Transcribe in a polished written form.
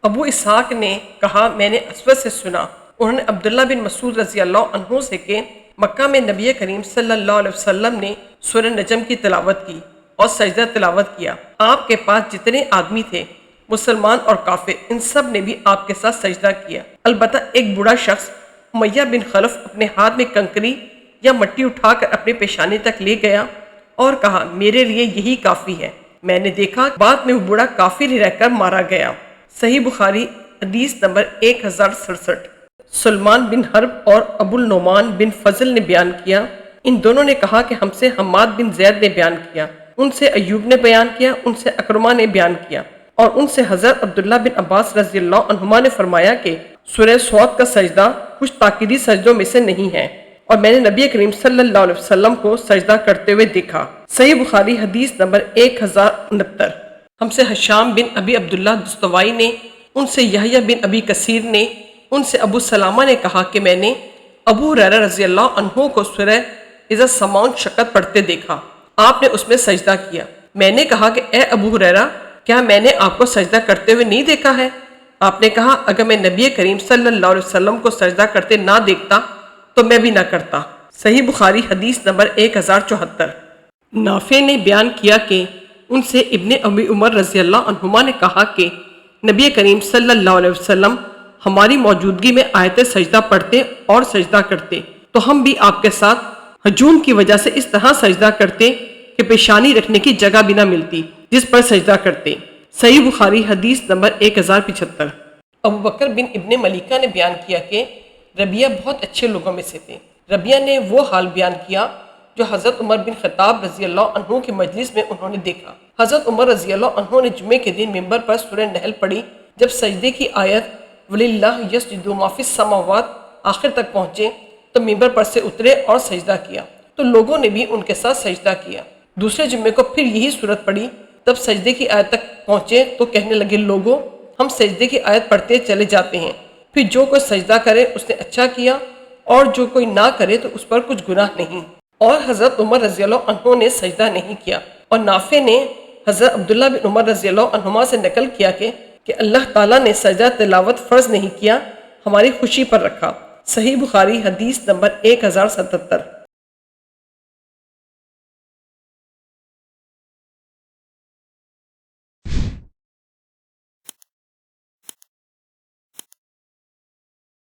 ابو اسحاق نے کہا میں نے اسود سے سنا، انہوں نے عبداللہ بن مسعود رضی اللہ عنہ سے کہ مکہ میں نبی کریم صلی اللہ علیہ وسلم نے سورہ نجم کی تلاوت کی اور سجدہ تلاوت کیا۔ آپ کے پاس جتنے آدمی تھے مسلمان اور کافر، ان سب نے بھی آپ کے ساتھ سجدہ کیا۔ البتہ ایک بوڑھا شخص امیہ بن خلف اپنے ہاتھ میں کنکری یا مٹی اٹھا کر اپنے پیشانی تک لے گیا اور کہا میرے لیے یہی کافی ہے۔ میں نے دیکھا بعد میں وہ بوڑھا کافر ہی رہ کر مارا گیا۔ صحیح بخاری حدیث نمبر 1067۔ سلمان بن حرب اور ابو النعمان بن فضل نے بیان کیا، ان دونوں نے کہا کہ ہم سے حماد بن زید نے بیان کیا، ان سے ایوب نے بیان کیا، ان سے اکرمہ نے بیان کیا، اور ان سے حضرت عبداللہ بن عباس رضی اللہ عنہما نے فرمایا کہ سورہ صاد کا سجدہ کچھ تاکیدی سجدوں میں سے نہیں ہے، اور میں نے نبی کریم صلی اللہ علیہ وسلم کو سجدہ کرتے ہوئے دیکھا۔ صحیح بخاری حدیث نمبر 1069۔ ہم سے حشام بن ابی عبداللہ دستوائی نے، ان سے یحییٰ بن ابی کثیر نے، ان سے ابو سلامہ نے کہا کہ میں نے ابو ہریرہ رضی اللہ عنہ کو سورہ اذا السماء انشقت پڑھتے دیکھا، آپ نے اس میں سجدہ کیا۔ میں نے کہا کہ اے ابو ہریرہ، کیا میں نے آپ کو سجدہ کرتے ہوئے نہیں دیکھا ہے؟ آپ نے کہا اگر میں نبی کریم صلی اللہ علیہ وسلم کو سجدہ کرتے نہ دیکھتا تو میں بھی نہ کرتا۔ صحیح بخاری حدیث نمبر 1074۔ نافع نے بیان کیا کہ ان سے ابن ابی عمر رضی اللہ عنہما نے کہا کہ نبی کریم صلی اللہ علیہ وسلم ہماری موجودگی میں آیت سجدہ پڑھتے اور سجدہ کرتے تو ہم بھی آپ کے ساتھ ہجوم کی وجہ سے اس طرح سجدہ کرتے کہ پیشانی رکھنے کی جگہ بھی نہ ملتی جس پر سجدہ کرتے۔ صحیح بخاری حدیث نمبر 1075۔ ابو بکر بن ابن ملیکہ نے بیان کیا کہ ربیہ بہت اچھے لوگوں میں سے تھے۔ ربیہ نے وہ حال بیان کیا جو حضرت عمر بن خطاب رضی اللہ عنہ کی مجلس میں انہوں نے دیکھا۔ حضرت عمر رضی اللہ عنہ نے جمعے کے دن منبر پر سورہ نحل پڑھی۔ جب سجدے کی آیت وَلِلَّهِ يَسْجُدُ مَا فِي السَّمَاوَاتِ آخر تک پہنچے تو منبر پر سے اترے اور سجدہ کیا، تو لوگوں نے بھی ان کے ساتھ سجدہ کیا۔ دوسرے جمعے کو پھر یہی صورت پڑھی، تب سجدے کی آیت تک پہنچے تو کہنے لگے لوگوں ہم سجدے کی آیت پڑھتے چلے جاتے ہیں، پھر جو کوئی سجدہ کرے اس نے اچھا کیا اور جو کوئی نہ کرے تو اس پر کچھ گناہ نہیں۔ اور حضرت عمر رضی اللہ عنہ نے سجدہ نہیں کیا۔ اور نافع نے حضرت عبداللہ بن عمر رضی اللہ عنہما سے نقل کیا کہ اللہ تعالیٰ نے سجدہ تلاوت فرض نہیں کیا، ہماری خوشی پر رکھا۔ صحیح بخاری حدیث نمبر 1077۔